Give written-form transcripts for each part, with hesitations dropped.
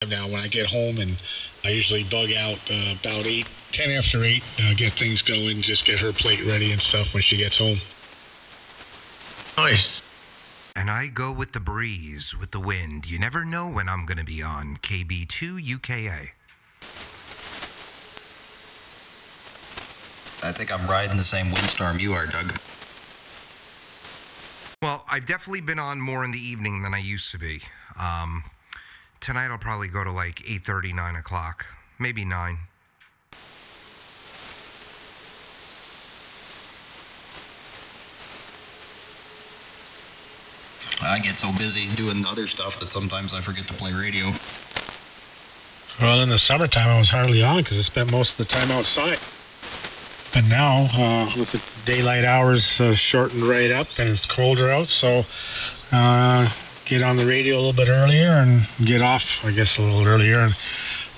now when I get home, and I usually bug out about 10 after 8, get things going, just get her plate ready and stuff when she gets home. Nice. And I go with the breeze, with the wind. You never know when I'm going to be on KB2 UKA. I think I'm riding the same windstorm you are, Doug. Well, I've definitely been on more in the evening than I used to be. Tonight I'll probably go to like 8:30, 9 o'clock, maybe 9. I get so busy doing other stuff that sometimes I forget to play radio. Well, in the summertime I was hardly on because I spent most of the time outside. But now, with the daylight hours shortened right up and it's colder out, so get on the radio a little bit earlier and get off, I guess, a little earlier and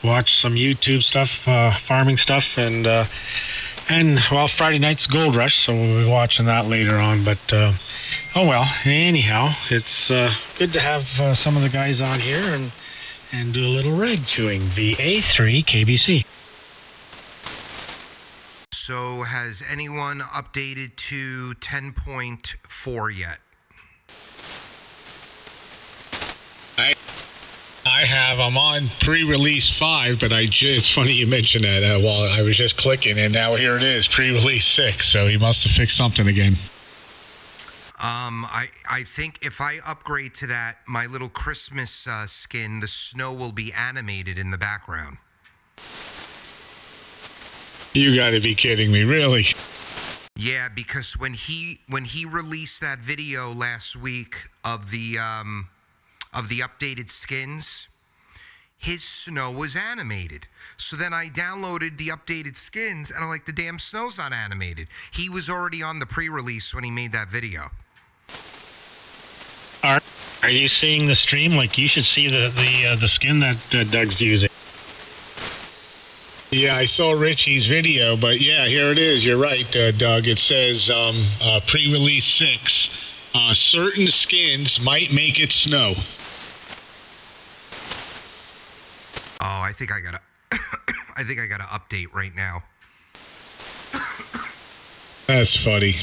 watch some YouTube stuff, farming stuff, and well, Friday night's Gold Rush, so we'll be watching that later on. But oh well. Anyhow, it's good to have some of the guys on here and do a little reg chewing. VA3 KBC. So has anyone updated to 10.4 yet? I have. I'm on pre-release 5, but it's funny you mentioned that. While I was just clicking, and now here it is, pre-release 6. So he must have fixed something again. I think if I upgrade to that, my little Christmas skin, the snow will be animated in the background. You got to be kidding me, really? Yeah, because when he released that video last week of the updated skins, his snow was animated. So then I downloaded the updated skins, and I'm like, the damn snow's not animated. He was already on the pre-release when he made that video. Are you seeing the stream? Like, you should see the skin that Doug's using. Yeah, I saw Richie's video, but yeah, here it is. You're right, Doug. It says pre-release 6. Certain skins might make it snow. Oh, I think I gotta update right now. That's funny.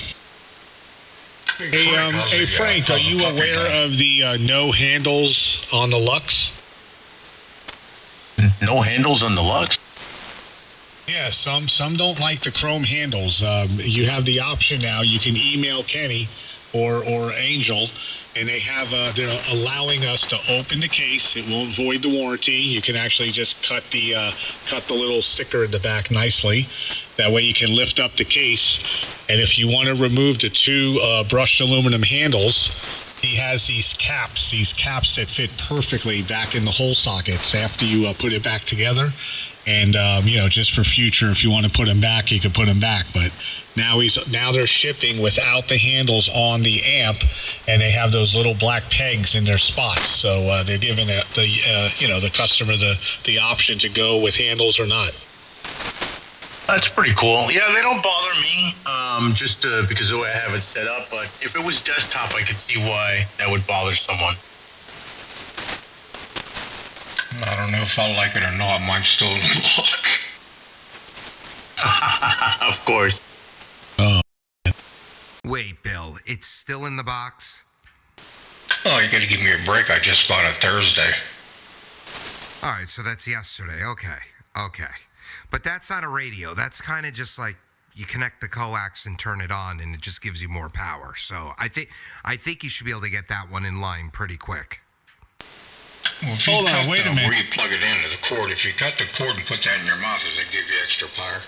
Hey, Frank, are you aware of the no handles on the Lux? No handles on the Lux? Yeah, some don't like the chrome handles. You have the option now. You can email Kenny or Angel, and they're allowing us to open the case. It won't void the warranty. You can actually just cut the little sticker in the back nicely. That way you can lift up the case. And if you want to remove the 2 brushed aluminum handles, he has these caps that fit perfectly back in the hole sockets after you put it back together. And just for future, if you want to put them back, you can put them back. But now they're shipping without the handles on the amp, and they have those little black pegs in their spots. So they're giving the customer the option to go with handles or not. That's pretty cool. Yeah, they don't bother me, just because of the way I have it set up. But if it was desktop, I could see why that would bother someone. I don't know if I like it or not. Mine's still in the box. Of course. Oh. Wait, Bill, it's still in the box? Oh, you got to give me a break. I just bought it Thursday. All right, so that's yesterday. Okay. But that's not a radio. That's kind of just like you connect the coax and turn it on, and it just gives you more power. So I think you should be able to get that one in line pretty quick. Well, Hold on, wait a minute. Where you plug it into the cord. If you cut the cord and put that in your mouth, does it give you extra power?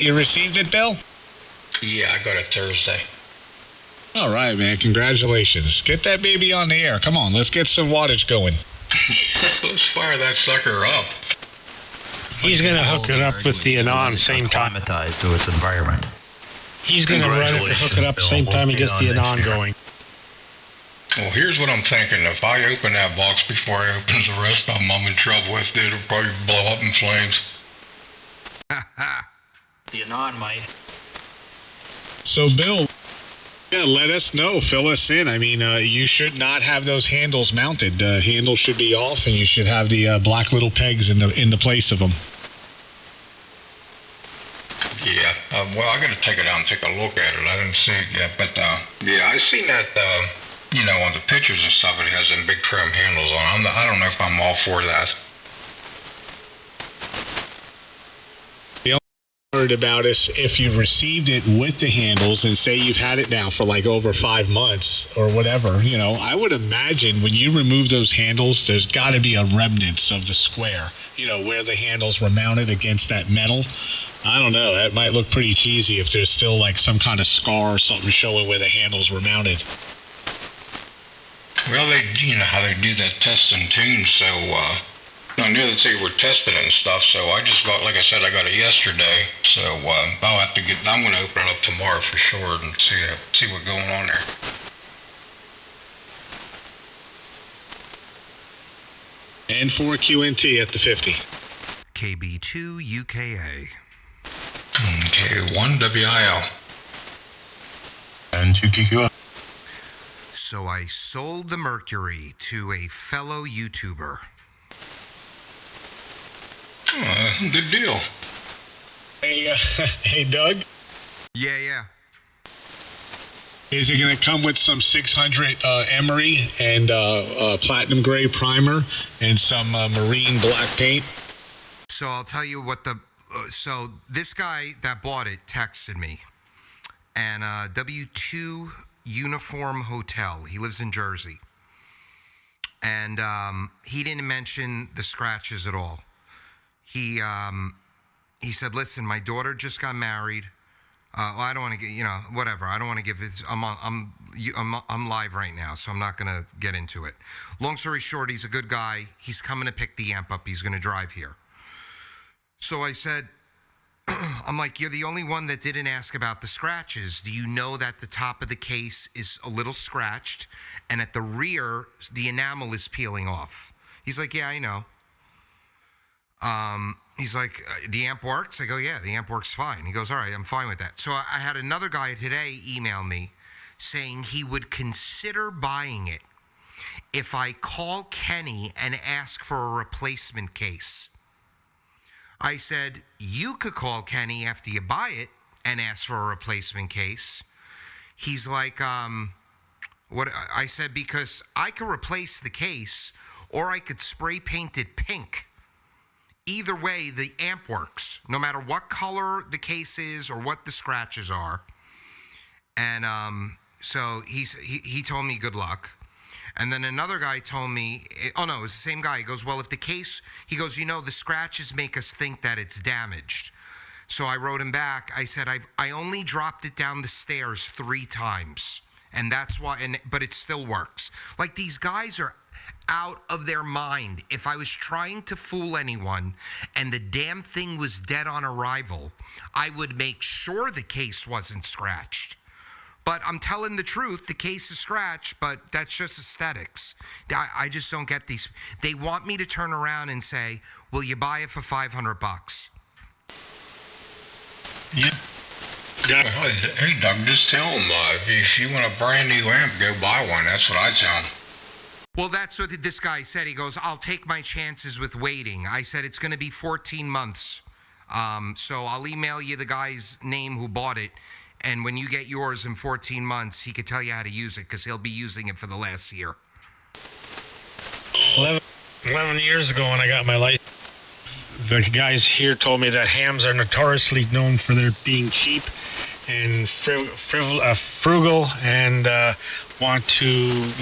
You received it, Bill? Yeah, I got it Thursday. All right, man. Congratulations. Get that baby on the air. Come on, let's get some wattage going. Let's fire that sucker up. He's going to hook it up with the Anon same time. Acclimatized to its environment. He's going to run it and hook it up same time he gets the Anon going. Well, here's what I'm thinking. If I open that box before I open the rest of them, I'm in trouble with it. It'll probably blow up in flames. The Anon might. So, Bill, Yeah, let us know. Fill us in. I mean, you should not have those handles mounted. The handles should be off, and you should have the black little pegs in the place of them. Yeah. Well, I got to take it out and take a look at it. I didn't see it yet, but yeah, I seen that. On the pictures and stuff, it has them big chrome handles on. I don't know if I'm all for that. Heard about is if you received it with the handles and say you've had it now for like over 5 months or whatever, I would imagine when you remove those handles, there's got to be a remnants of the square, where the handles were mounted against that metal. I don't know. That might look pretty cheesy if there's still like some kind of scar or something showing where the handles were mounted. Well, you know how they do that test and tune, so I knew that they were testing it and stuff, so I just got, like I said, I got it yesterday, so I'll have to I'm going to open it up tomorrow for sure and see what's going on there. And for QNT at the 50. KB2 UKA. Okay, 1WIL. And 2QQL. So I sold the Mercury to a fellow YouTuber. Good deal. Hey, Doug? Yeah. Is it going to come with some 600 emery and platinum gray primer and some marine black paint? So I'll tell you what so this guy that bought it texted me, and W2 Uniform Hotel. He lives in Jersey, and he didn't mention the scratches at all. He said, "Listen, my daughter just got married. Well, I don't want to get, whatever. I don't want to give this. I'm live right now, so I'm not going to get into it. Long story short, he's a good guy. He's coming to pick the amp up. He's going to drive here." So I said, I'm like, "You're the only one that didn't ask about the scratches. Do you know that the top of the case is a little scratched, and at the rear, the enamel is peeling off?" He's like, "Yeah, I know." He's like, "The amp works?" I go, "Yeah, the amp works fine." He goes, "All right, I'm fine with that." So I had another guy today email me saying he would consider buying it if I call Kenny and ask for a replacement case. I said, "You could call Kenny after you buy it and ask for a replacement case." He's like, what? I said, "Because I could replace the case or I could spray paint it pink. Either way, the amp works, no matter what color the case is or what the scratches are." And so he told me good luck. And then another guy told me, oh no, it was the same guy. He goes, "Well, if the case," he goes, "the scratches make us think that it's damaged." So I wrote him back. I said, I only dropped it down the stairs 3 times. And that's why, but it still works. Like, these guys are out of their mind. If I was trying to fool anyone and the damn thing was dead on arrival, I would make sure the case wasn't scratched. But I'm telling the truth, the case is scratched, but that's just aesthetics. I just don't get these. They want me to turn around and say, "Will you buy it for $500? Yeah. Hey, Doug, just tell them if you want a brand new amp, go buy one. That's what I tell them. Well, that's what this guy said. He goes, "I'll take my chances with waiting." I said, "It's going to be 14 months. So I'll email you the guy's name who bought it. And when you get yours in 14 months, he could tell you how to use it because he'll be using it for the last year." 11 years ago when I got my license, the guys here told me that hams are notoriously known for their being cheap and frugal and want to,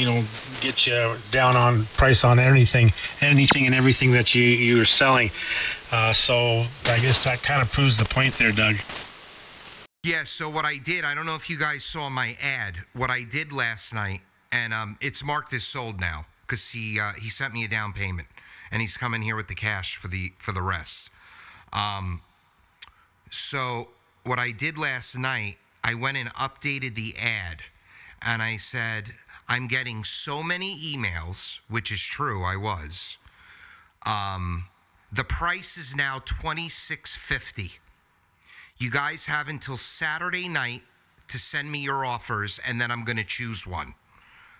get you down on price on anything and everything that you're selling. So I guess that kind of proves the point there, Doug. Yeah, so what I did, I don't know if you guys saw my ad. What I did last night, and it's marked as sold now because he sent me a down payment, and he's coming here with the cash for the rest. So what I did last night, I went and updated the ad, and I said, "I'm getting so many emails," which is true, I was. The price is now $26.50. You guys have until Saturday night to send me your offers, and then I'm going to choose one.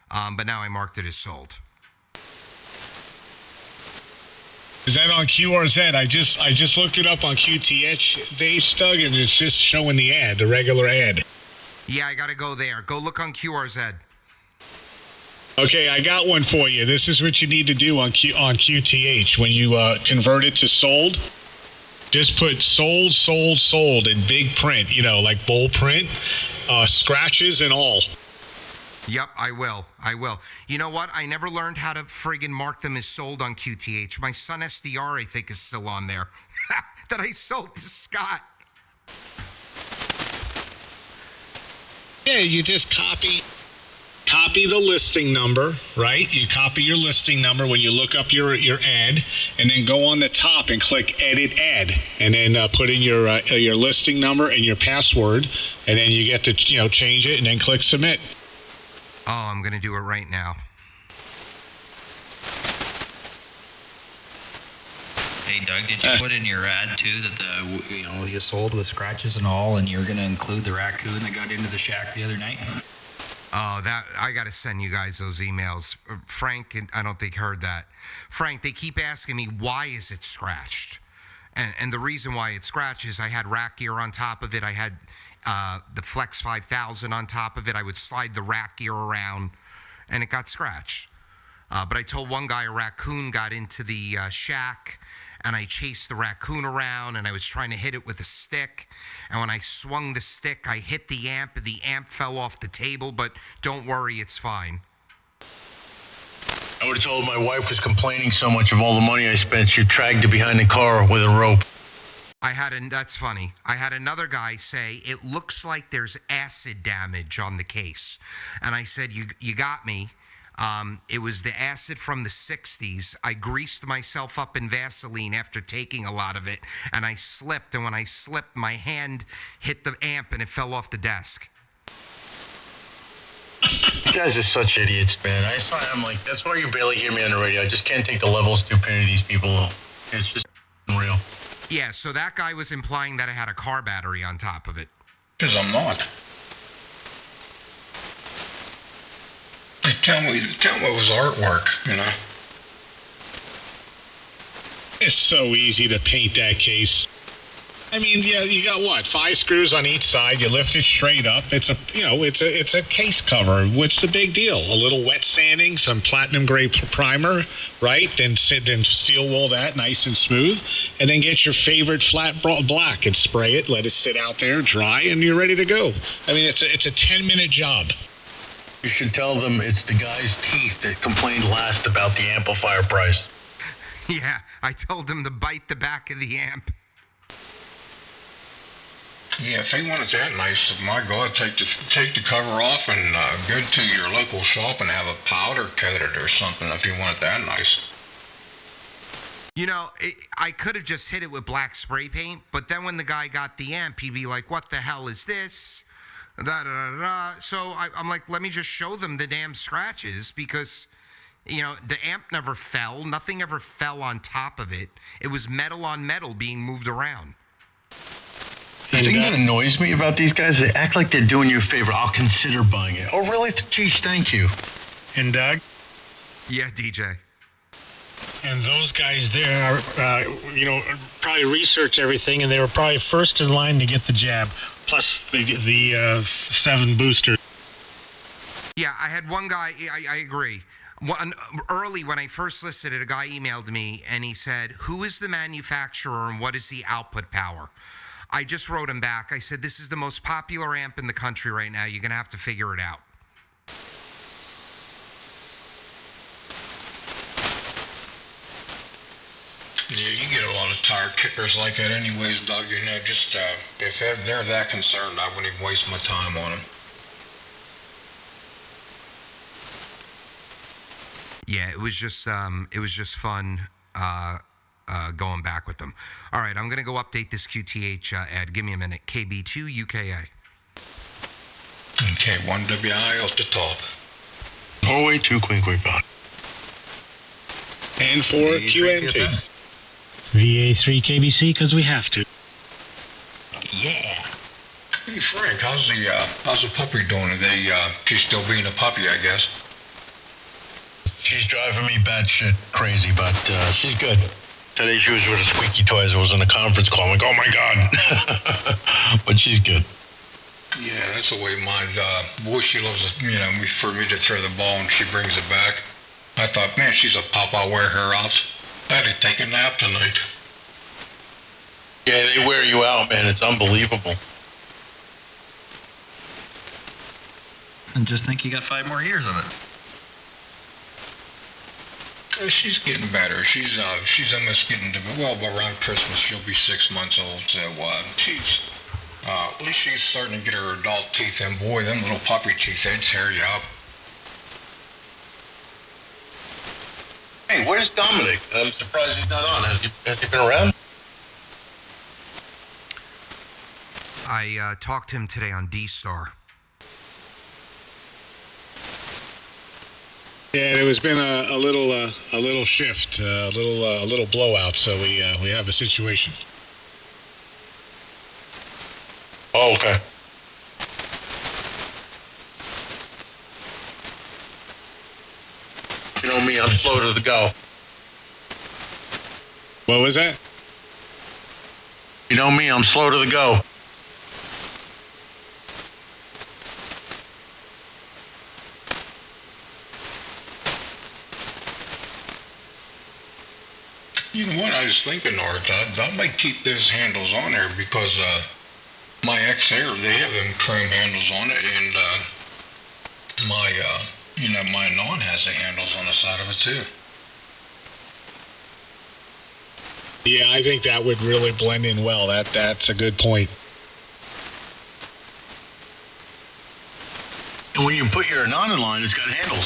But now I marked it as sold. Is that on QRZ? I just looked it up on QTH. Stug, and it's just showing the ad, the regular ad. Yeah, I got to go there. Go look on QRZ. Okay, I got one for you. This is what you need to do on QTH. When you convert it to sold, just put sold, sold, sold in big print, like bold print, scratches and all. Yep, I will. You know what? I never learned how to friggin' mark them as sold on QTH. My son SDR, I think, is still on there. That I sold to Scott. Yeah, you just copy the listing number, right? You copy your listing number when you look up your ad, and then go on the top and click Edit Ad, and then put in your listing number and your password, and then you get to change it, and then click Submit. Oh, I'm going to do it right now. Hey, Doug, did you put in your ad, too, that you sold with scratches and all, and you're going to include the raccoon that got into the shack the other night? Oh, I got to send you guys those emails. Frank, I don't think heard that. Frank, they keep asking me, why is it scratched? And the reason why it's scratched is I had rack gear on top of it. I had the Flex 5000 on top of it. I would slide the rack gear around, and it got scratched. But I told one guy a raccoon got into the shack, and I chased the raccoon around, and I was trying to hit it with a stick. And when I swung the stick, I hit the amp, and the amp fell off the table. But don't worry, it's fine. I would have told my wife was complaining so much of all the money I spent, she dragged it behind the car with a rope. That's funny. I had another guy say, it looks like there's acid damage on the case. And I said, you got me. It was the acid from the 60s. I greased myself up in Vaseline after taking a lot of it, and I slipped. And when I slipped, my hand hit the amp, and it fell off the desk. You guys are such idiots, man. I'm like, that's why you barely hear me on the radio. I just can't take the level of stupidity these people. It's just unreal. Yeah, so that guy was implying that I had a car battery on top of it. Because I'm not. Tell me it was artwork, It's so easy to paint that case. I mean, yeah, you got what? 5 screws on each side. You lift it straight up. It's a case cover. What's the big deal? A little wet sanding, some platinum gray primer, right? Then steel wool that nice and smooth, and then get your favorite flat black and spray it. Let it sit out there, dry, and you're ready to go. I mean, it's a 10-minute job. You should tell them it's the guy's teeth that complained last about the amplifier price. Yeah, I told him to bite the back of the amp. Yeah, if they want it that nice, my God, take the cover off and go to your local shop and have a powder coated or something if you want it that nice. I could have just hit it with black spray paint, but then when the guy got the amp, he'd be like, what the hell is this? So I'm like, let me just show them the damn scratches because, the amp never fell. Nothing ever fell on top of it. It was metal on metal being moved around. The thing that annoys me about these guys, they act like they're doing you a favor. I'll consider buying it. Oh, really? Geez, thank you. And Doug? Yeah, DJ. And those guys there are, probably research everything, and they were probably first in line to get the jab, plus the 7 boosters. Yeah, I had one guy, I agree. Early when I first listed it, a guy emailed me, and he said, who is the manufacturer and what is the output power? I just wrote him back. I said, this is the most popular amp in the country right now. You're going to have to figure it out. Yeah, you get a lot of tire kickers like that anyways, Doug. Just if they're that concerned, I wouldn't even waste my time on them. Yeah, it was just fun going back with them. All right, I'm going to go update this QTH ad. Give me a minute. KB2 UKA. Okay, 1WI off the top. Norway 2 Quinquay Bob. And for QNT. VA3 KBC, because we have to. Yeah. Hey Frank, how's the puppy doing? She's still being a puppy, I guess. She's driving me batshit crazy, but she's good. Today she was with a squeaky toy as I was on a conference call. I'm like, oh my God. But she's good. Yeah, that's the way mine. Boy, she loves it, for me to throw the ball and she brings it back. I thought, man, she's a pop. I'll wear her out. I had to take a nap tonight. Yeah, they wear you out, man. It's unbelievable. And just think you got 5 more years of it. She's getting better. She's almost getting to, around Christmas she'll be 6 months old. So at least she's starting to get her adult teeth in. Boy, them little puppy teeth, they'd tear you up. Hey, where's Dominic? I'm surprised he's not on. Has he been around? I talked to him today on D-Star. Yeah, there has been a little shift, a little blowout. So we have a situation. Oh, okay. You know me, I'm slow to the go. What was that? You know me, I'm slow to the go. You know what I was thinking, Art? I might keep those handles on there because my X-Air, they have them chrome handles on it, and my non has the handles on the side of it too. Yeah, I think that would really blend in well. That's a good point. And when you put your non in line, it's got handles.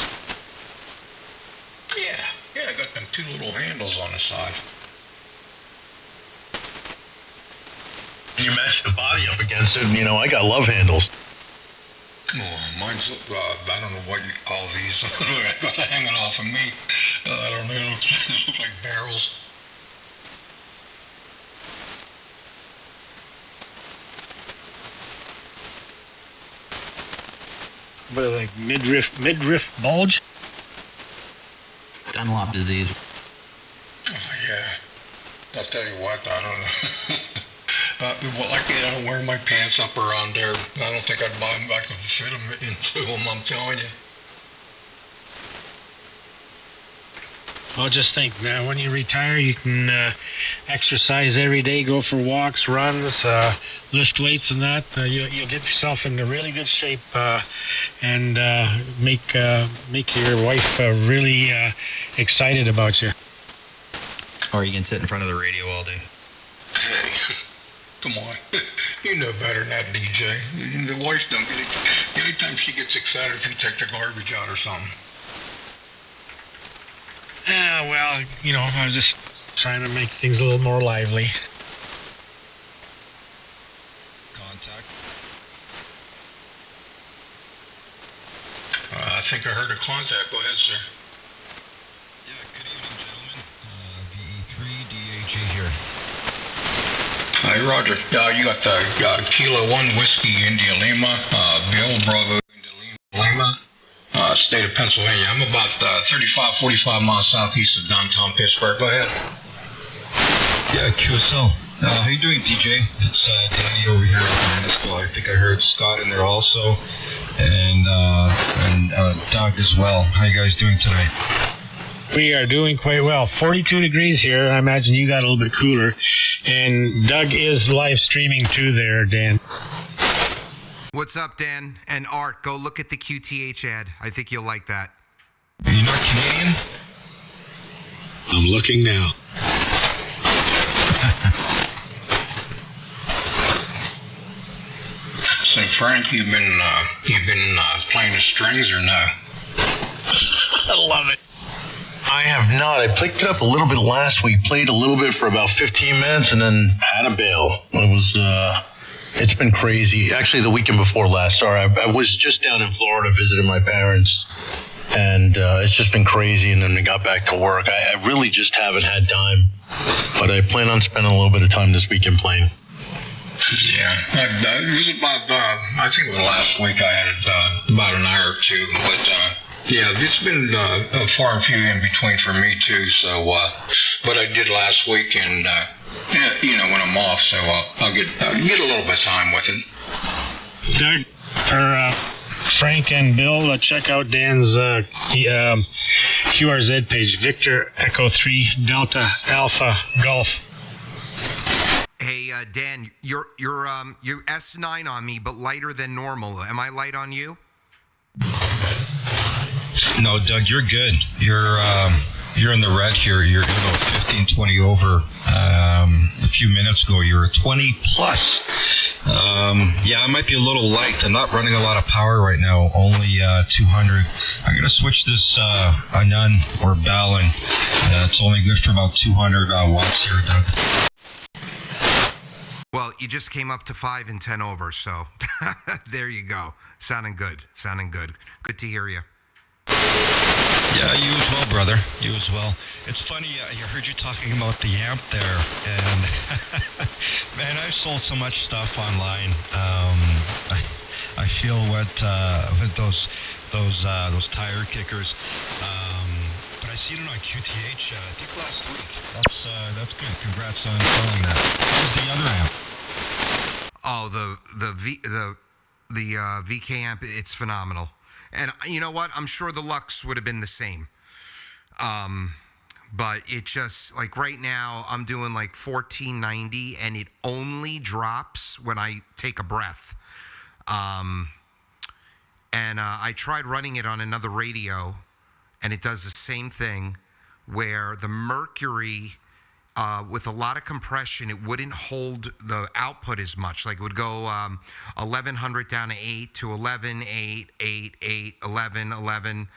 Yeah, I got them 2 little handles on the side. And you match the body up against it, and I got love handles. Oh, mine's, I don't know what you call these. I got it hanging off of me. I don't know. It looks like barrels. But like midriff bulge? Dunlop disease. Oh, yeah. I'll tell you what, I don't know. I don't wear my pants up around there. I don't think I'd buy them. I could fit them into them, I'm telling you. Well, just think, man, when you retire, you can exercise every day, go for walks, runs, lift weights and that. You'll get yourself into really good shape and make your wife really excited about you. Or you can sit in front of the radio all day. Hey, come on. You know better than that, DJ. The wife don't get it. Anytime she gets excited if you take the garbage out or something. Well, I was just trying to make things a little more lively. Contact. I think I heard a contact. Go ahead, sir. Yeah, good evening, gentlemen. VE3DHA here. Hi, Roger. You got the Kilo 1 Whiskey India Lima, Bill Bravo India Lima, state of Pennsylvania. I'm about 45 miles southeast of downtown Pittsburgh. Go ahead. Yeah, QSL. How you doing, DJ? It's Danny over here at the Municipal. I think I heard Scott in there also, and Doug as well. How you guys doing tonight? We are doing quite well. 42 degrees here. I imagine you got a little bit cooler. And Doug is live streaming too there, Dan. What's up, Dan? And Art, go look at the QTH ad. I think you'll like that. Are you not Canadian? I'm looking now. So, Frank, you've been playing the strings or no? I love it. I have not. I picked it up a little bit last week, played a little bit for about 15 minutes, and then had a bail. It's been crazy. Actually, the weekend before last, sorry, I was just down in Florida visiting my parents, and it's just been crazy, and then I got back to work. I really just haven't had time, but I plan on spending a little bit of time this weekend playing. Yeah, it was about, I think it was last week I had it about an hour or two, but yeah, it's been far and few in between for me too, so, but I did last week and, when I'm off, so I'll get a little bit of time with it. Doug, or Frank and Bill, check out Dan's QRZ page, Victor Echo 3 Delta Alpha Golf. Hey, Dan, you're S9 on me, but lighter than normal. Am I light on you? No, Doug, you're good. You're in the red here. You're about 15, 20 over. A few minutes ago, you were 20 plus. Yeah, I might be a little light. I'm not running a lot of power right now, only 200. I'm going to switch this Anand or Ballon. It's only good for about 200 watts here, Doug. Well, you just came up to 5 and 10 over, so there you go. Sounding good. Good to hear you. Yeah, you as well, brother. You as well. It's funny, I heard you talking about the amp there, and man, I've sold so much stuff online. I feel with those tire kickers, but I seen it on QTH. I think last week. That's good. Congrats on selling that. Where's the other amp? Oh, the VK amp, it's phenomenal. And you know what? I'm sure the Lux would have been the same. But it just, like right now, I'm doing like 1490, and it only drops when I take a breath. And I tried running it on another radio, and it does the same thing, where the mercury, with a lot of compression, it wouldn't hold the output as much. Like it would go 1100 down to 8 to 11, 8, 8, 8, 11, 11.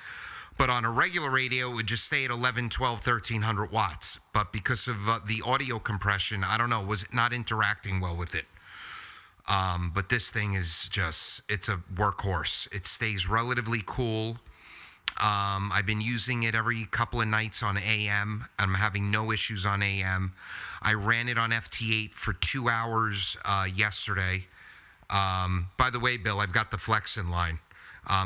But on a regular radio, it would just stay at 11, 12, 1300 watts. But because of the audio compression, I don't know, was not interacting well with it. But this thing is it's a workhorse. It stays relatively cool. I've been using it every couple of nights on AM. I'm having no issues on AM. I ran it on FT8 for 2 hours yesterday. By the way, Bill, I've got the Flex in line.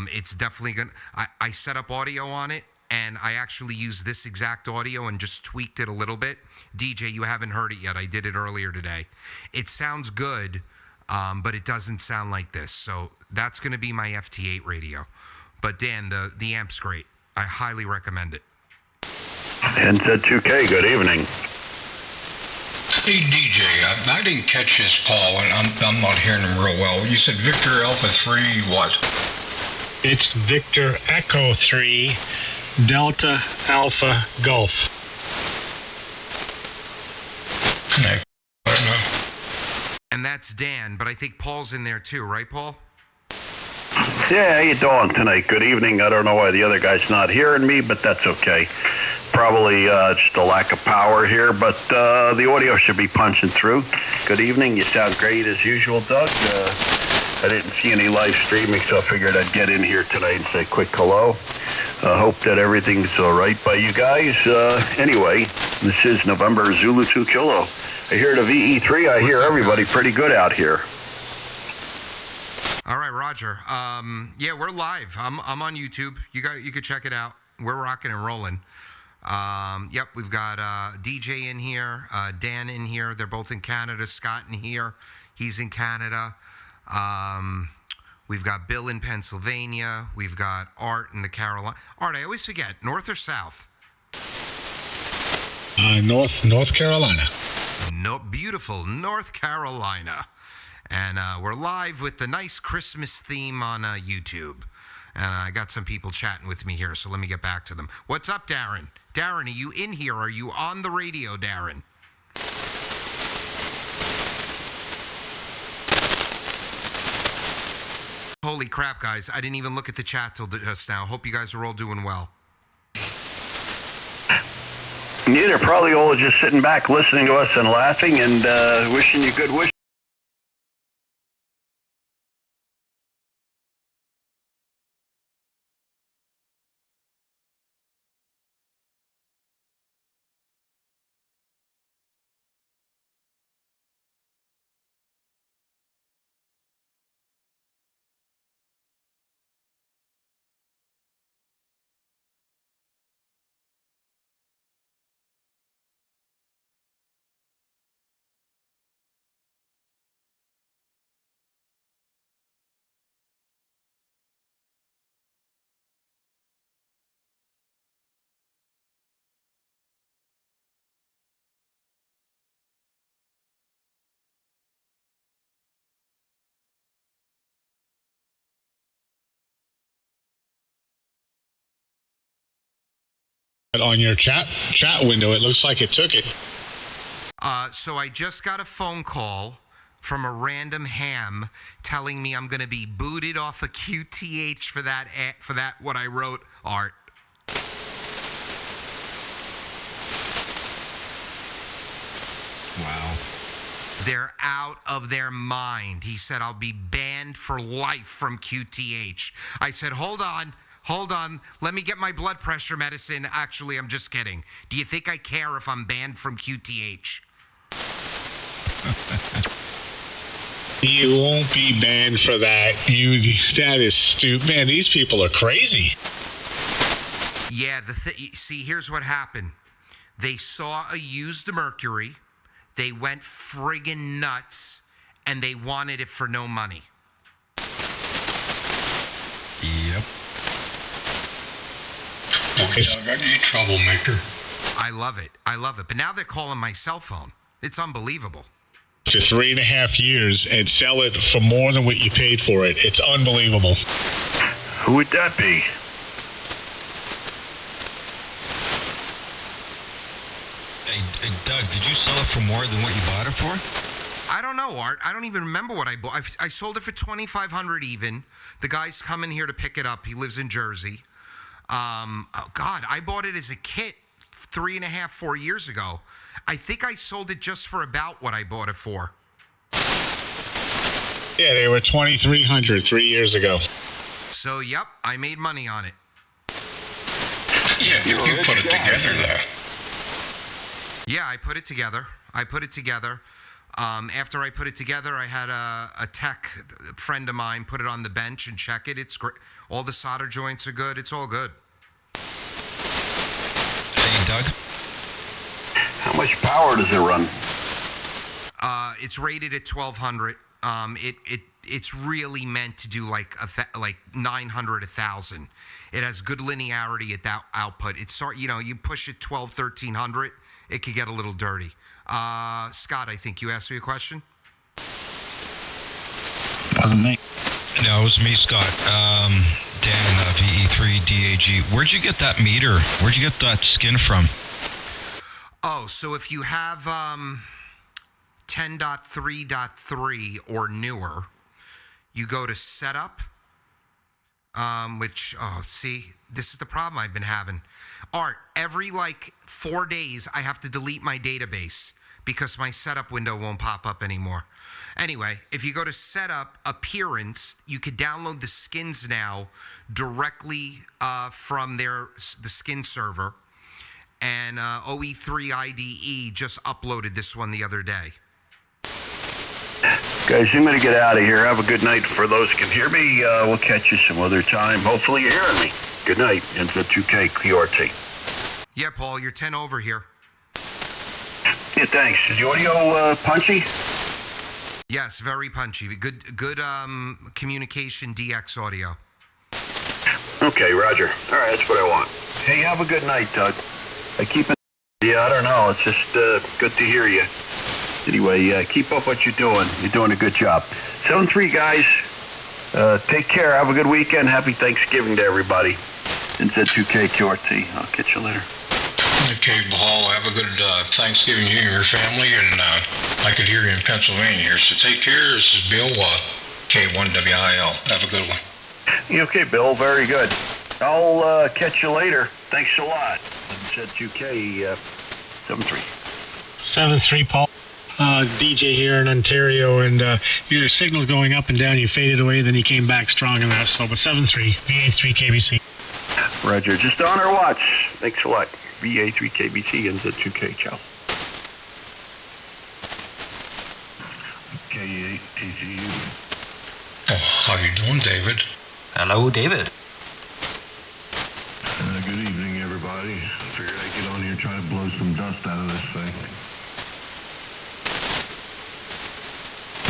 It's definitely going to... I set up audio on it, and I actually used this exact audio and just tweaked it a little bit. DJ, you haven't heard it yet. I did it earlier today. It sounds good, but it doesn't sound like this. So that's going to be my FT8 radio. But Dan, the amp's great. I highly recommend it. NZ2K, good evening. Hey, DJ, I didn't catch his call, and I'm not hearing him real well. You said Victor Alpha 3 what? It's Victor Echo 3 Delta Alpha Golf. Okay. And that's Dan, but I think Paul's in there too, right, Paul? Yeah, how you doing tonight? Good evening. I don't know why the other guy's not hearing me, but that's okay. Probably just a lack of power here, but the audio should be punching through. Good evening. You sound great as usual, Doug. I didn't see any live streaming, so I figured I'd get in here tonight and say a quick hello. Hope that everything's all right by you guys. Anyway, this is November Zulu 2 Kilo. I hear the VE3. I hear everybody pretty good out here. All right, Roger. Yeah, we're live. I'm on YouTube. You could check it out. We're rocking and rolling. Yep, we've got DJ in here, Dan in here. They're both in Canada. Scott in here. He's in Canada. We've got Bill in Pennsylvania. We've got Art in the Carolina. Art, I always forget. North or South? North Carolina. No, beautiful North Carolina. And we're live with the nice Christmas theme on YouTube. And I got some people chatting with me here, so let me get back to them. What's up, Darren? Darren, are you in here? Are you on the radio, Darren? Holy crap, guys. I didn't even look at the chat till just now. Hope you guys are all doing well. Yeah, they're probably all just sitting back listening to us and laughing and wishing you good wishes. On your chat window, it looks like it took it. So I just got a phone call from a random ham telling me I'm going to be booted off of QTH for that what I wrote, Art. Wow. They're out of their mind. He said, I'll be banned for life from QTH. I said, hold on. Let me get my blood pressure medicine. Actually, I'm just kidding. Do you think I care if I'm banned from QTH? You won't be banned for that. That is stupid. Man, these people are crazy. Yeah, see, here's what happened. They saw a used Mercury. They went friggin' nuts, and they wanted it for no money. Yep. Are you troublemaker? I love it. But now they're calling my cell phone. It's unbelievable. For 3.5 years and sell it for more than what you paid for it. It's unbelievable. Who would that be? Hey, Doug, did you sell it for more than what you bought it for? I don't know, Art. I don't even remember what I bought. I sold it for $2,500 even. The guy's coming here to pick it up. He lives in Jersey. Oh God, I bought it as a kit 3.5, 4 years ago. I think I sold it just for about what I bought it for. Yeah, they were $2,300 3 years ago. So, yep, I made money on it. Yeah, you put it together there. Yeah, I put it together. After I put it together, I had a tech friend of mine put it on the bench and check it. It's great. All the solder joints are good. It's all good. Hey, Doug. How much power does it run? It's rated at 1,200. It's really meant to do like 900, 1,000. It has good linearity at that output. It's you push it 1,200, 1,300, it could get a little dirty. Scott, I think you asked me a question. Wasn't me. No, it was me, Scott. Dan, VE3DAG. Where'd you get that meter? Where'd you get that skin from? Oh, so if you have 10.3.3 or newer, you go to setup, this is the problem I've been having. Art, every 4 days I have to delete my database because my setup window won't pop up anymore. Anyway, if you go to setup appearance, you could download the skins now directly from the skin server. And OE3 IDE just uploaded this one the other day. Guys, I'm going to get out of here. Have a good night. For those who can hear me, we'll catch you some other time. Hopefully you're hearing me. Good night. NZ2K QRT. Yeah, Paul, you're 10 over here. Yeah, thanks. Is the audio punchy? Yes, very punchy. Good communication DX audio. Okay, Roger. All right, that's what I want. Hey, have a good night, Doug. I don't know. It's just good to hear you. Anyway, keep up what you're doing. You're doing a good job. 7-3, guys. Take care. Have a good weekend. Happy Thanksgiving to everybody. NZ2K QRT. I'll catch you later. Okay, Paul. Have a good Thanksgiving, you and your family. And I could hear you in Pennsylvania here. So take care. This is Bill, K1WIL. Have a good one. Okay, Bill. Very good. I'll catch you later. Thanks a lot. NZ2K 7-3. 7-3, Paul. DJ here in Ontario, and your signal's going up and down. You faded away, then you came back strong in that slow. But 7-3, VA3 KBC. Roger. Just on our watch. Thanks a lot. VA3 KBC, NZ2K. Ciao. KATCU. Oh, how you doing, David? Hello, David. Good evening, everybody. Figured I'd get on here and try to blow some dust out of this thing.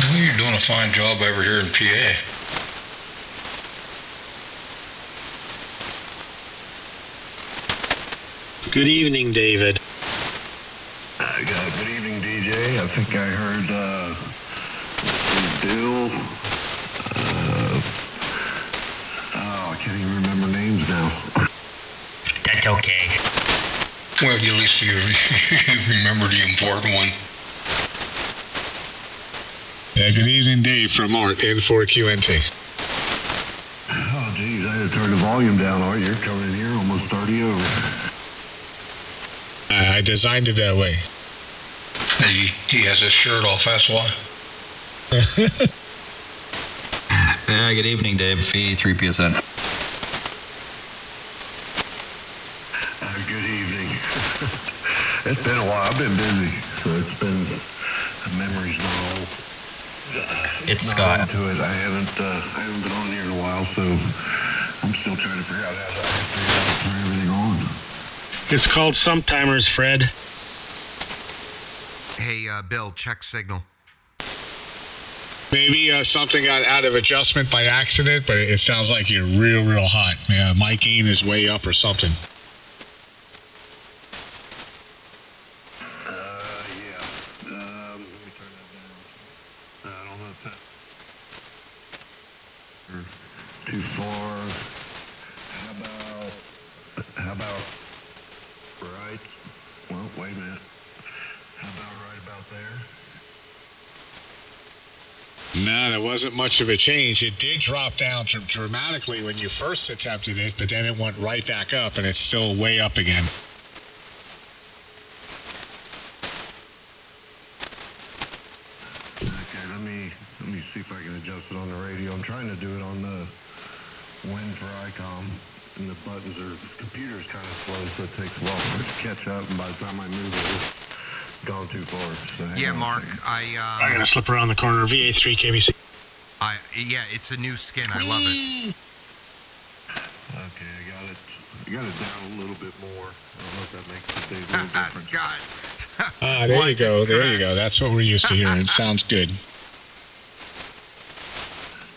Well, you're doing a fine job over here in PA. Good evening, David. Good evening, DJ. I think I heard Bill. I can't even remember names now. That's okay. Well, at least you remember the important one. Yeah, good evening, Dave from Art, N4QNT. Oh, geez, I had to turn the volume down. Art, you're coming in here almost 30 over. I designed it that way. He has his shirt off, that's why. Yeah, good evening, Dave. V3PSN. Good evening. It's been a while. I've been busy, so it's been memories now. It's not Scott. Into it. I haven't been on here in a while, so I'm still trying to figure out how to turn everything on. It's called Sometimers, Fred. Hey, Bill, check signal. Maybe something got out of adjustment by accident, but it sounds like you're real hot. Yeah, mic gain is way up or something. Let me turn that down. I don't know if that's too far. How about right? Well, wait a minute. How about right about there? No, there wasn't much of a change. It did drop down dramatically when you first attempted it, but then it went right back up, and it's still way up again. Okay, let me see if I can adjust it on the radio. I'm trying to do it on the Win for ICOM, and the computer's kind of slow, so it takes a while for it to catch up, and by the time I move it, it's gone too far. So Yeah, Mark, I gotta slip around the corner. VA3 KBC. Yeah, it's a new skin. I love it. Okay, I got it down a little bit more. I don't know if that makes a big difference. Scott. There you go. There you go. That's what we're used to hearing. It sounds good.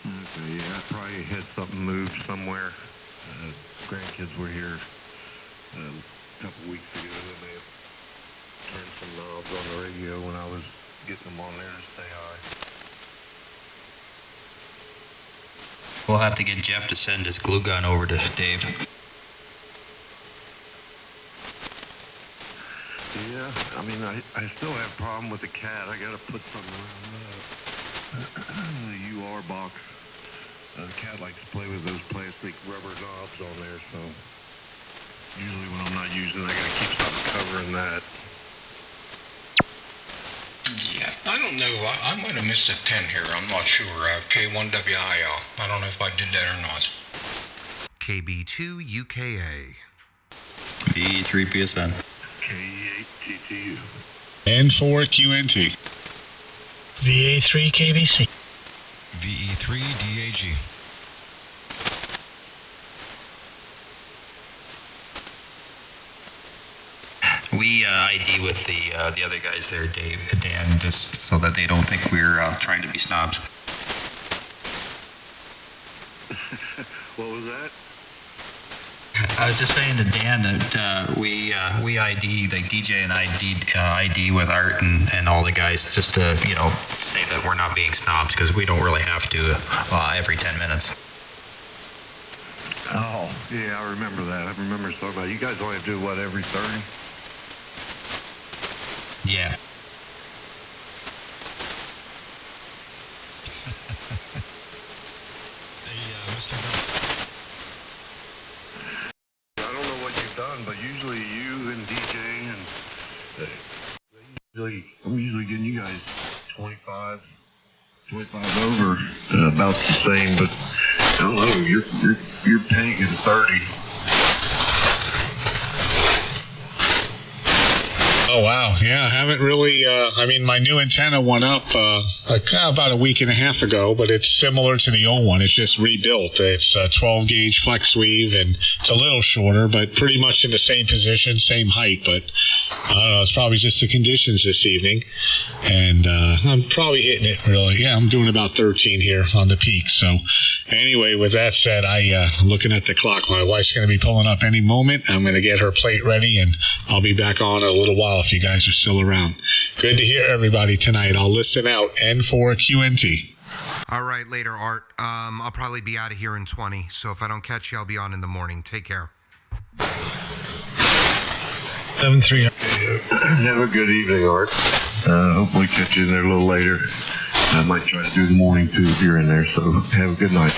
Okay, yeah, I probably had something moved somewhere. Grandkids were here a couple weeks ago, and they turned some knobs on the radio when I was getting them on there to say hi. We'll have to get Jeff to send his glue gun over to Dave. Yeah, I mean, I still have a problem with the cat. I got to put something around the UR box. The cat likes to play with those plastic rubber knobs on there, so usually when I'm not using it, I got to keep something covering that. Yeah, I don't know. I might have missed a 10 here. I'm not sure. K1WIL. I don't know if I did that or not. KB2 UKA. V3PSN. K8TTU. N4QNT. VA3 KBC. VE3 DAG. We ID with the other guys there, Dave, Dan, just so that they don't think we're trying to be snobs. What was that? I was just saying to Dan that we ID, like DJ and ID with Art and all the guys, just to say that we're not being snobs, because we don't really have to every 10 minutes. Oh, yeah, I remember that. I remember talking about you guys only do what, every 30? Yeah. I don't know what you've done, but usually you and DJ and I'm usually getting you guys 25 over, about the same, but I don't know, you're taking 30. Oh, wow. Yeah, I haven't really, my new antenna went up about a week and a half ago, but it's similar to the old one. It's just rebuilt. It's a 12-gauge flex weave, and it's a little shorter, but pretty much in the same position, same height. But I don't know, it's probably just the conditions this evening. And I'm probably hitting it, really. Yeah, I'm doing about 13 here on the peak. So anyway, with that said, I'm looking at the clock. My wife's going to be pulling up any moment. I'm going to get her plate ready, and I'll be back on in a little while if you guys are still around. Good to hear everybody tonight. I'll listen out. N4QNT. All right, later, Art. I'll probably be out of here in 20, so if I don't catch you, I'll be on in the morning. Take care. 7-3. Have a good evening, Art. Hopefully catch you in there a little later. I might try to do the morning too if you're in there, so have a good night.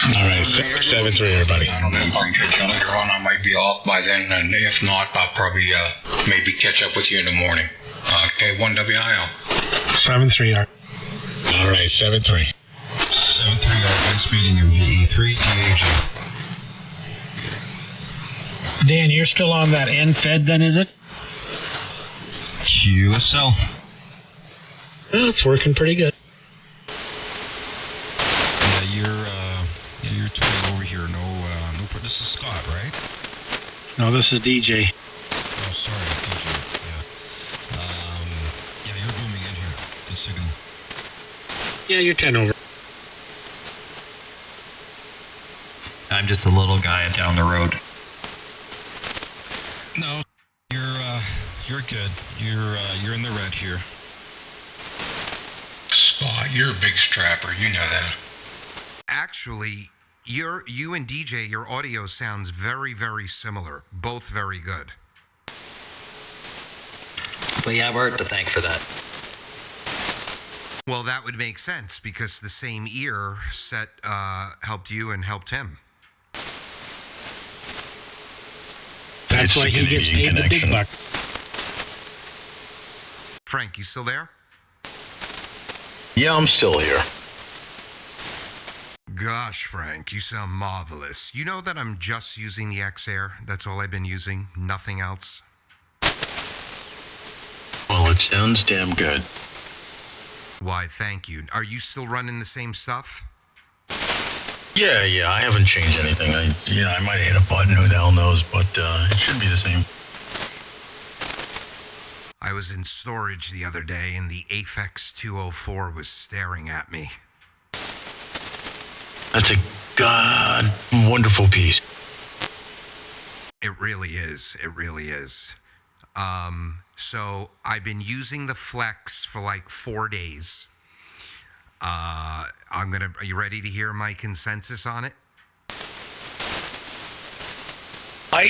All right, 7-3, everybody. I don't know if I can catch you later on. I might be off by then, and if not, I'll probably maybe catch up with you in the morning. K1WIL. 7-3. All right, 7-3. 7-3, our next meeting in VE3 TAG. Dan, you're still on that end fed then, is it? QSL. Oh, it's working pretty good. Yeah, you're turning over here. No, this is Scott, right? No, this is DJ. Oh, sorry, DJ. Yeah. Yeah, you're booming in here. The signal. Yeah, you're 10 over. I'm just a little guy down the road. No, you're good. You're in the red here. Spot, you're a big strapper. You know that. Actually, you and DJ, your audio sounds very, very similar. Both very good. We have Art to thank for that. Well, that would make sense because the same ear set helped you and helped him. That's why he gets paid the big bucks. Frank, you still there? Yeah, I'm still here. Gosh, Frank, you sound marvelous. You know that I'm just using the X-Air? That's all I've been using, nothing else. Well, it sounds damn good. Why, thank you. Are you still running the same stuff? Yeah, I haven't changed anything. I might have hit a button, who the hell knows, but it should be the same. I was in storage the other day and the Aphex 204 was staring at me. That's a wonderful piece. It really is. It really is. So I've been using the Flex for like 4 days. Are you ready to hear my consensus on it? I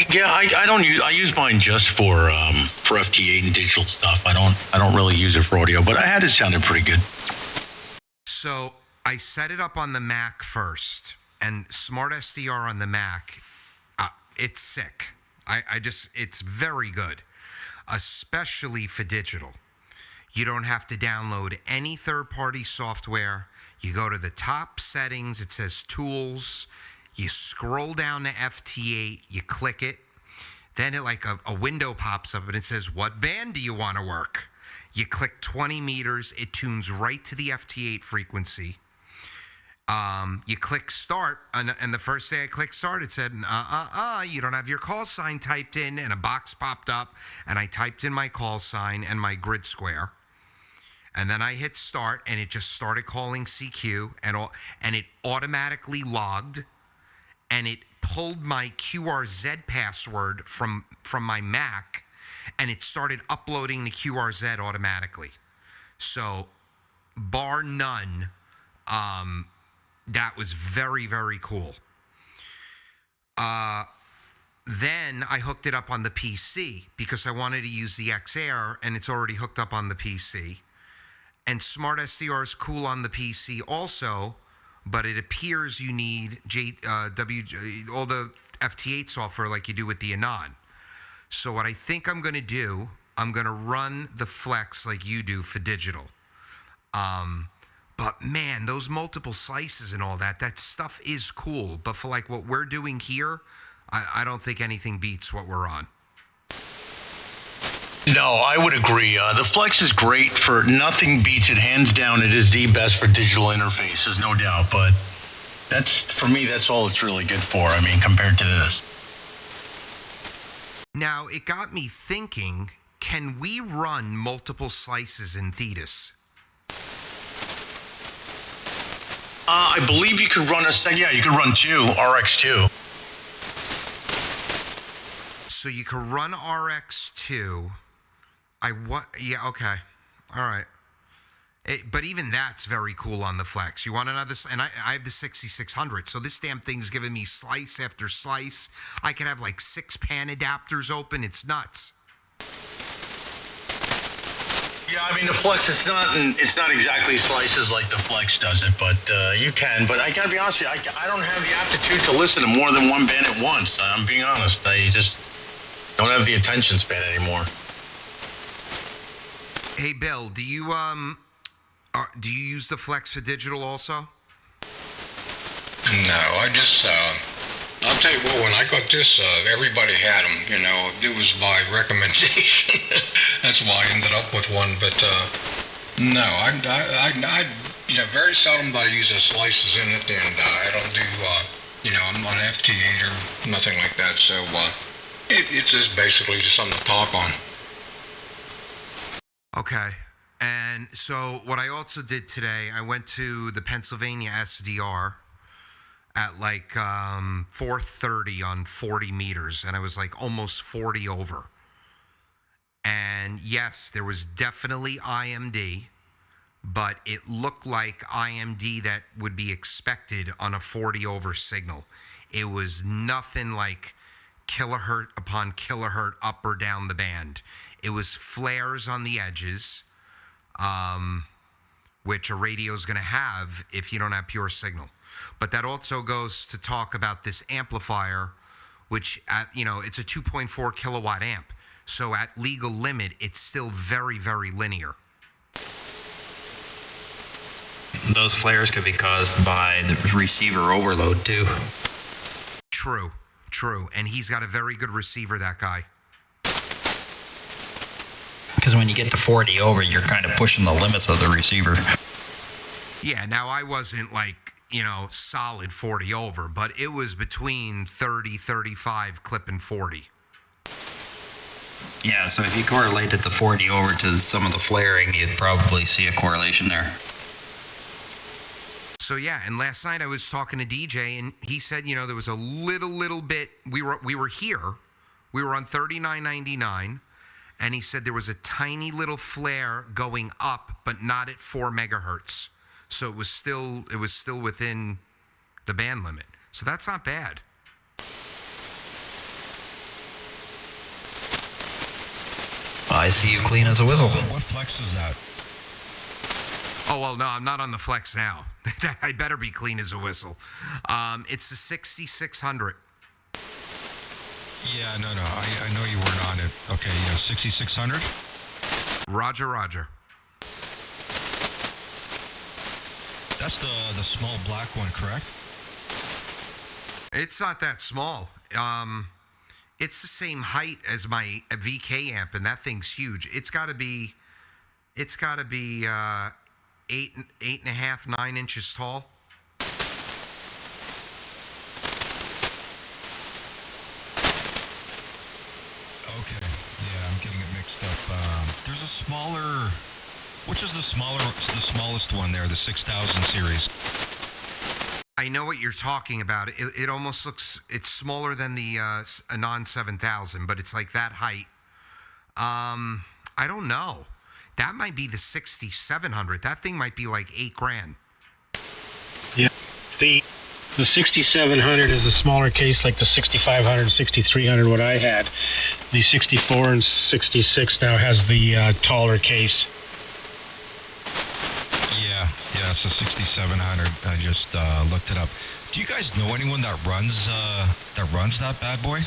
use mine just for FT8 and digital stuff. I don't really use it for audio, but I had it sounded pretty good. So I set it up on the Mac first, and Smart SDR on the Mac, it's sick. It's very good, especially for digital. You don't have to download any third-party software. You go to the top settings, it says Tools. You scroll down to FT8, you click it. Then it like a window pops up and it says, what band do you want to work? You click 20 meters, it tunes right to the FT8 frequency. You click start, and the first day I clicked start, it said, you don't have your call sign typed in, and a box popped up, and I typed in my call sign and my grid square. And then I hit start, and it just started calling CQ, and it automatically logged, and it pulled my QRZ password from my Mac, and it started uploading the QRZ automatically. So, bar none, that was very, very cool. Then I hooked it up on the PC because I wanted to use the X-Air, and it's already hooked up on the PC. And Smart SDR is cool on the PC also, but it appears you need all the FT8 software like you do with the Anon. So what I think I'm going to do, I'm going to run the Flex like you do for digital. But man, those multiple slices and all that stuff is cool. But for like what we're doing here, I don't think anything beats what we're on. No, I would agree. The Flex is great for nothing beats it. Hands down, it is the best for digital interfaces, no doubt. But for me, that's all it's really good for. I mean, compared to this. Now, it got me thinking, can we run multiple slices in Thetis? I believe you could run you could run RX2. So you could run RX2. Yeah, okay. All right. But even that's very cool on the Flex. You want another, and I have the 6600, so this damn thing's giving me slice after slice. I could have like 6 pan adapters open. It's nuts. Yeah, I mean the Flex, it's not exactly slices like the Flex does it, but you can. But I gotta be honest with you, I don't have the aptitude to listen to more than one band at once. I'm being honest. I just don't have the attention span anymore. Hey Bill, do you use the Flex for digital also? No, I just, I'll tell you what, when I got this, everybody had them, you know, it was by recommendation. That's why I ended up with one, but, no, I you know, very seldom do I use the slices in it, and I don't do, you know, I'm on FT8 or nothing like that, so, it's just basically just something to talk on. Okay. And so what I also did today, I went to the Pennsylvania SDR at like 4:30 on 40 meters, and I was like almost 40 over. And yes, there was definitely IMD, but it looked like IMD that would be expected on a 40 over signal. It was nothing like kilohertz upon kilohertz up or down the band. It was flares on the edges, which a radio is going to have if you don't have pure signal. But that also goes to talk about this amplifier, which it's a 2.4 kilowatt amp. So at legal limit, it's still very, very linear. Those flares could be caused by the receiver overload too. True. And he's got a very good receiver, that guy. Because when you get to 40 over, you're kind of pushing the limits of the receiver. Yeah, now I wasn't like, solid 40 over, but it was between 30, 35, clipping 40. Yeah, so if you correlated the 40 over to some of the flaring, you'd probably see a correlation there. So yeah, and last night I was talking to DJ, and he said, there was a little bit. We were here, we were on 39.99, and he said there was a tiny little flare going up, but not at 4 megahertz. So it was still within the band limit. So that's not bad. I see you clean as a whistle. What Flex is that? Oh, well, no, I'm not on the Flex now. I better be clean as a whistle. It's the 6600. Yeah, no, I know you weren't on it. Okay, yeah, 6600? Roger. That's the small black one, correct? It's not that small. It's the same height as my VK amp, and that thing's huge. It's got to be 8.5, 9 inches tall. Okay, yeah, I'm getting it mixed up. There's a smaller. Which is the smallest one there, the 6000 series? I know what you're talking about. It almost looks, it's smaller than the Anon 7000, but it's like that height. I don't know. That might be the 6700. That thing might be like $8,000. Yeah, the 6700 is a smaller case, like the 6500, 6300. What I had, the 64 and 66 now has the taller case. Yeah, it's a 6700. I just looked it up. Do you guys know anyone that runs that bad boy?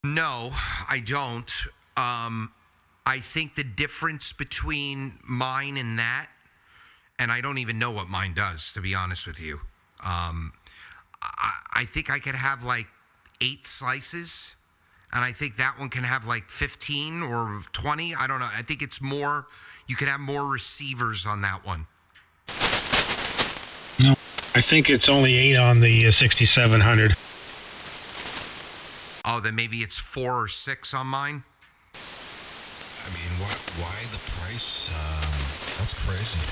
No, I don't. I think the difference between mine and that, and I don't even know what mine does, to be honest with you. I think I could have like 8 slices, and I think that one can have like 15 or 20. I don't know. I think it's more, you can have more receivers on that one. No, I think it's only 8 on the 6700. Oh, then maybe it's 4 or 6 on mine. I mean, why the price? That's crazy.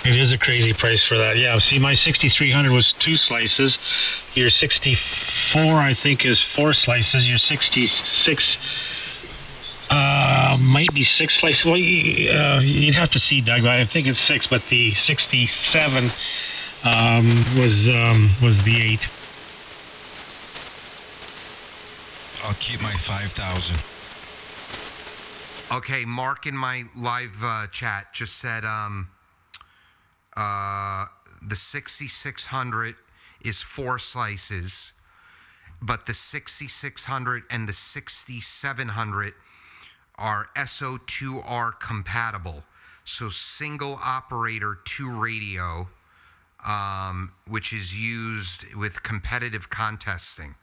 It is a crazy price for that. Yeah, see, my 6300 was 2 slices. Your 64, I think, is 4 slices. Your 66, Might be 6 slices. Well, you'd have to see, Doug. I think it's 6, but the 67 was the 8. I'll keep my 5,000. Okay, Mark in my live chat just said the 6,600 is 4 slices, but the 6,600 and the 6,700 are SO2R compatible. So single operator 2 radio, which is used with competitive contesting.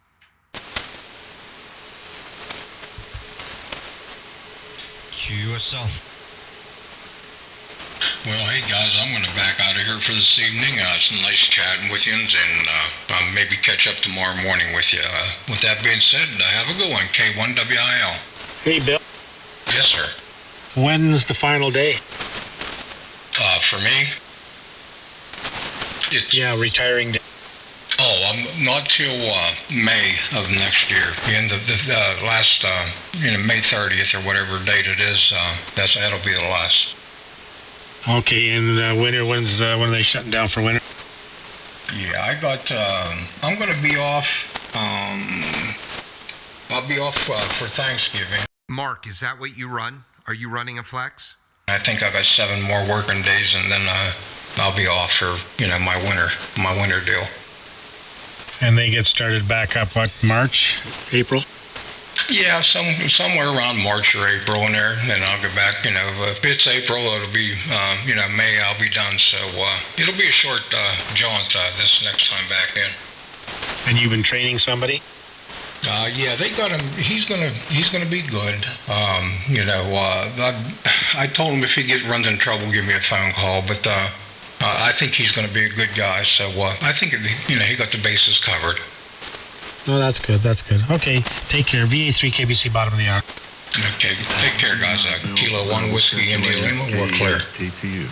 QSL. Well, hey guys, I'm going to back out of here for this evening. It's nice chatting with you, and maybe catch up tomorrow morning with you. With that being said, have a good one. K1WIL. Hey, Bill. Yes, sir. When's the final day? For me, it's retiring day. Oh, not till May of next year. The end of the last, May 30th or whatever date it is. That'll be the last. Okay, and winter. When are they shutting down for winter? Yeah, I'm going to be off. I'll be off for Thanksgiving. Mark, is that what you run? Are you running a flex? I think I've got 7 more working days, and then I'll be off for my winter deal. And they get started back up, March, April? Yeah, somewhere around March or April in there, and then I'll get back. If it's April, it'll be, May, I'll be done. So it'll be a short jaunt this next time back in. And you've been training somebody? Yeah, they got him. He's gonna be good. I told him if he runs in trouble, give me a phone call. But I think he's going to be a good guy. So I think he got the bases covered. Oh, that's good. Okay, take care. VA3 KBC, bottom of the hour. Okay, take care, guys. Kilo 1 Whiskey India Lima, we're clear. TTU.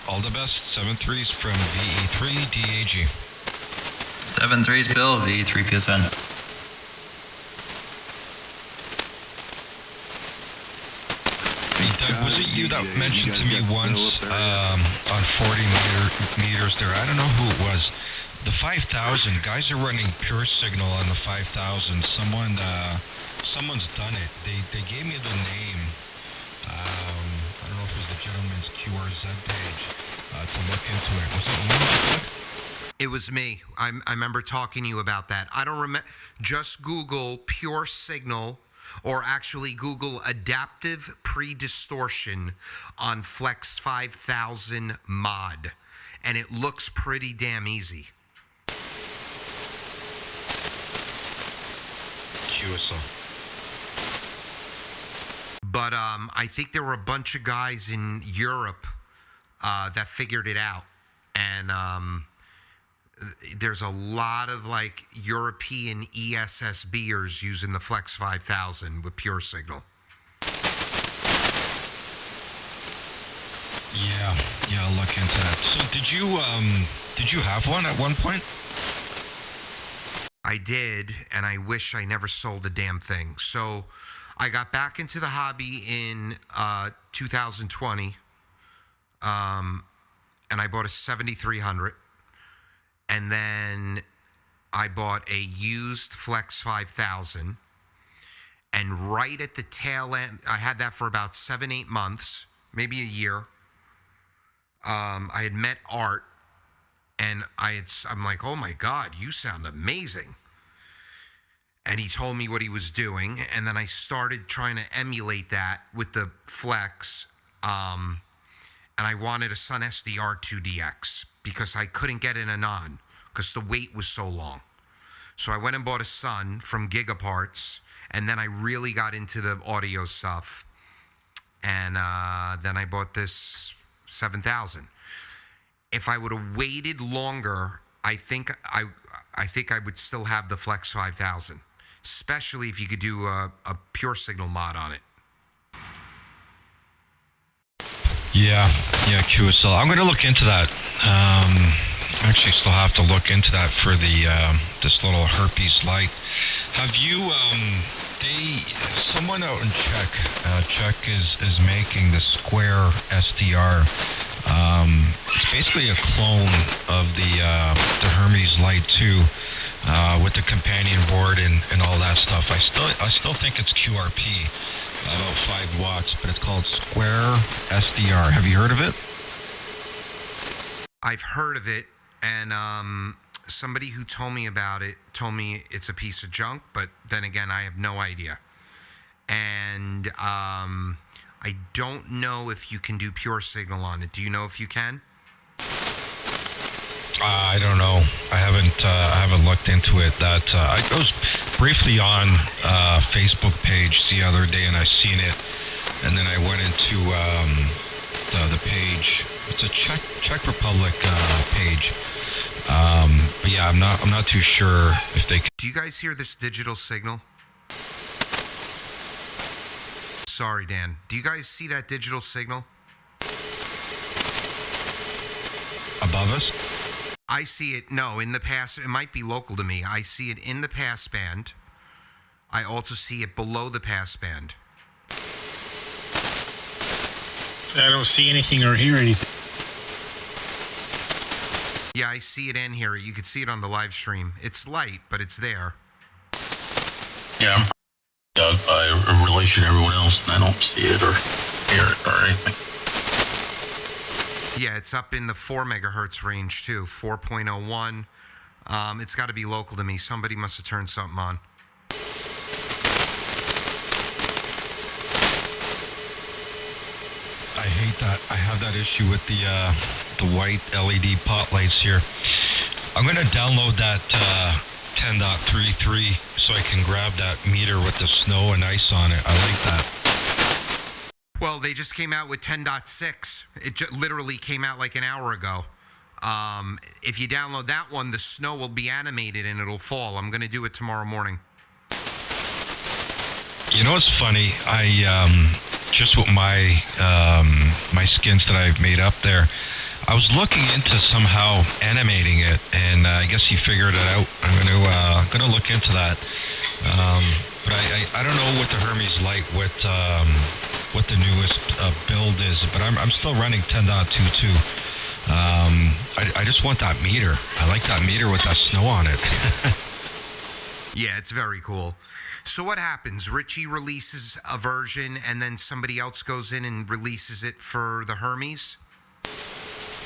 All the best. 7-3s from VE3 DAG. 7-3's Bill, VE3 PSN. Doug, was it you that mentioned to me once on 40 meters there? I don't know who it was. The 5,000 guys are running pure signal on the 5,000. Someone's done it. They gave me the name. I don't know if it was the gentleman's QRZ page to look into it. Was it you? It was me. I remember talking to you about that. I don't remember. Just Google pure signal, or actually Google adaptive pre-distortion on Flex 5000 mod, and it looks pretty damn easy. QSL. But I think there were a bunch of guys in Europe that figured it out, and there's a lot of European ESSBers using the Flex 5000 with pure signal. Yeah, I'll look into that. So did you have one at one point? I did, and I wish I never sold a damn thing. So I got back into the hobby in 2020, and I bought a 7300. And then I bought a used Flex 5000. And right at the tail end, I had that for about 7-8 months, maybe a year. I had met Art, and I'm like, oh my God, you sound amazing. And he told me what he was doing. And then I started trying to emulate that with the Flex. And I wanted a Sun SDR 2DX because I couldn't get an Anon because the wait was so long. So I went and bought a Sun from Gigaparts, and then I really got into the audio stuff. And then I bought this 7000. If I would have waited longer, I think I would still have the Flex 5000, especially if you could do a pure signal mod on it. Yeah, QSL. I'm going to look into that. Actually, still have to look into that for the this little herpes light. Have you, someone out in Czech is making the Square SDR. It's basically a clone of the Hermes Lite 2 with the companion board and all that stuff. I still think it's QRP, about 5 watts, but it's called Square SDR. Have you heard of it? I've heard of it, and somebody who told me about it told me it's a piece of junk, but then again, I have no idea. And I don't know if you can do pure signal on it. Do you know if you can? I don't know. I haven't looked into it. I was briefly on Facebook page the other day, and I seen it, and then I went into the page. It's a Czech Republic page. But yeah, I'm not too sure if they can. Do you guys hear this digital signal? Sorry, Dan. Do you guys see that digital signal? Above us? I see it, no, in the pass. It might be local to me. I see it in the pass band. I also see it below the pass band. I don't see anything or hear anything. Yeah, I see it and hear it. You can see it on the live stream. It's light, but it's there. Yeah, Doug, by relation to everyone else, and I don't see it or hear it or anything. Yeah, it's up in the 4 megahertz range too, 4.01. It's got to be local to me. Somebody must have turned something on. I hate that. I have that issue with the white LED pot lights here. I'm going to download that 10.33 so I can grab that meter with the snow and ice on it. I like that. Well, they just came out with 10.6. It literally came out like an hour ago. If you download that one, the snow will be animated and it'll fall. I'm going to do it tomorrow morning. You know what's funny? Just with my skins that I've made up there, I was looking into somehow animating it, and I guess he figured it out. I'm gonna look into that. But I don't know what the Hermes Lite what the newest build is, but I'm still running 10.22. I just want that meter. I like that meter with that snow on it. Yeah, it's very cool. So what happens? Richie releases a version, and then somebody else goes in and releases it for the Hermes?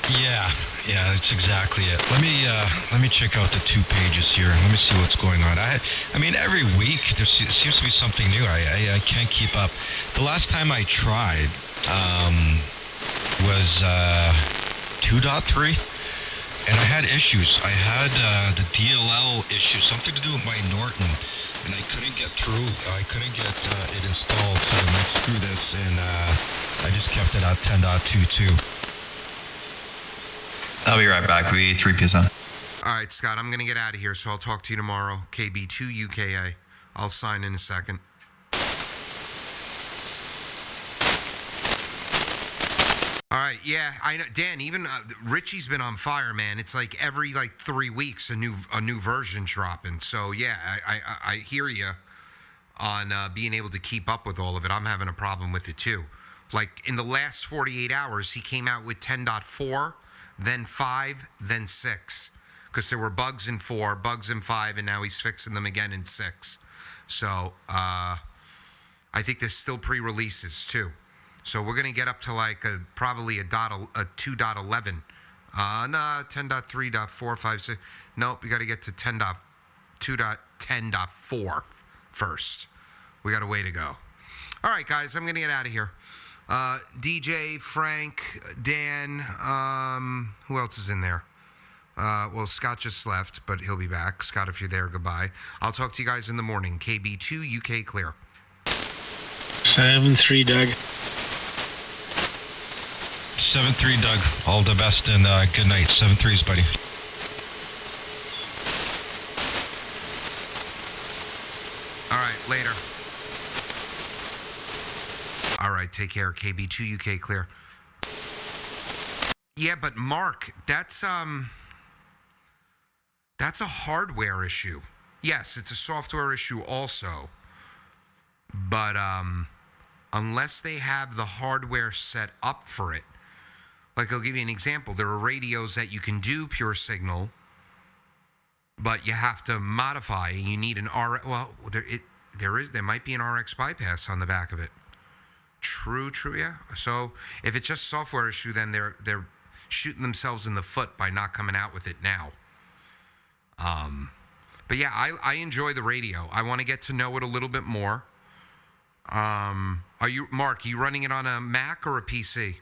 Yeah, that's exactly it. Let me check out the 2 pages here. Let me see what's going on. I mean, every week there seems to be something new. I can't keep up. The last time I tried was 2.3. And I had issues. I had the DLL issue, something to do with my Norton, and I couldn't get through. I couldn't get it installed, so I'm like, screw this, and I just kept it at 10.22. I'll be right back. We 3 PSN. All right, Scott, I'm going to get out of here, so I'll talk to you tomorrow. KB2UKA. I'll sign in a second. All right, yeah, I know, Dan. Even Richie's been on fire, man. It's like every 3 weeks a new version dropping. So yeah, I hear you on being able to keep up with all of it. I'm having a problem with it too. Like in the last 48 hours, he came out with 10.4, then 5, then 6, because there were bugs in 4, bugs in 5, and now he's fixing them again in 6. So I think there's still pre-releases too. So we're going to get up to probably a 2.11. 10.3.4, 5, 6. Nope, we got to get to 10.4 first. We got a way to go. All right, guys, I'm going to get out of here. DJ, Frank, Dan, who else is in there? Well, Scott just left, but he'll be back. Scott, if you're there, goodbye. I'll talk to you guys in the morning. KB2, UK clear. 7-3, Doug. 7-3, Doug. All the best and good night. 7-3s, buddy. All right, later. All right, take care. KB2 UK clear. Yeah, but Mark, that's a hardware issue. Yes, it's a software issue also. But unless they have the hardware set up for it, like I'll give you an example. There are radios that you can do pure signal, but you have to modify. You need an RX. Well, there might be an RX bypass on the back of it. True, yeah. So if it's just a software issue, then they're shooting themselves in the foot by not coming out with it now. But yeah, I enjoy the radio. I want to get to know it a little bit more. Mark, are you running it on a Mac or a PC?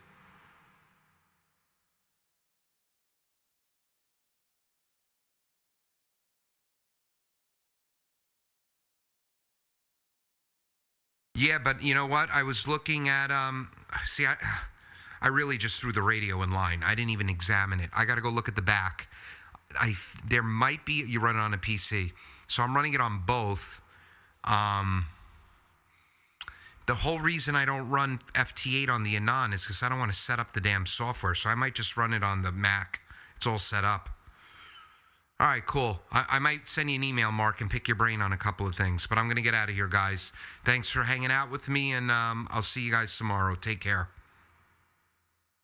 Yeah, but you know what? I was looking at I really just threw the radio in line. I didn't even examine it. I got to go look at the back. There might be, you run it on a PC. So I'm running it on both. The whole reason I don't run FT8 on the Anon is because I don't want to set up the damn software. So I might just run it on the Mac. It's all set up. All right, cool. I might send you an email, Mark, and pick your brain on a couple of things. But I'm going to get out of here, guys. Thanks for hanging out with me, and I'll see you guys tomorrow. Take care.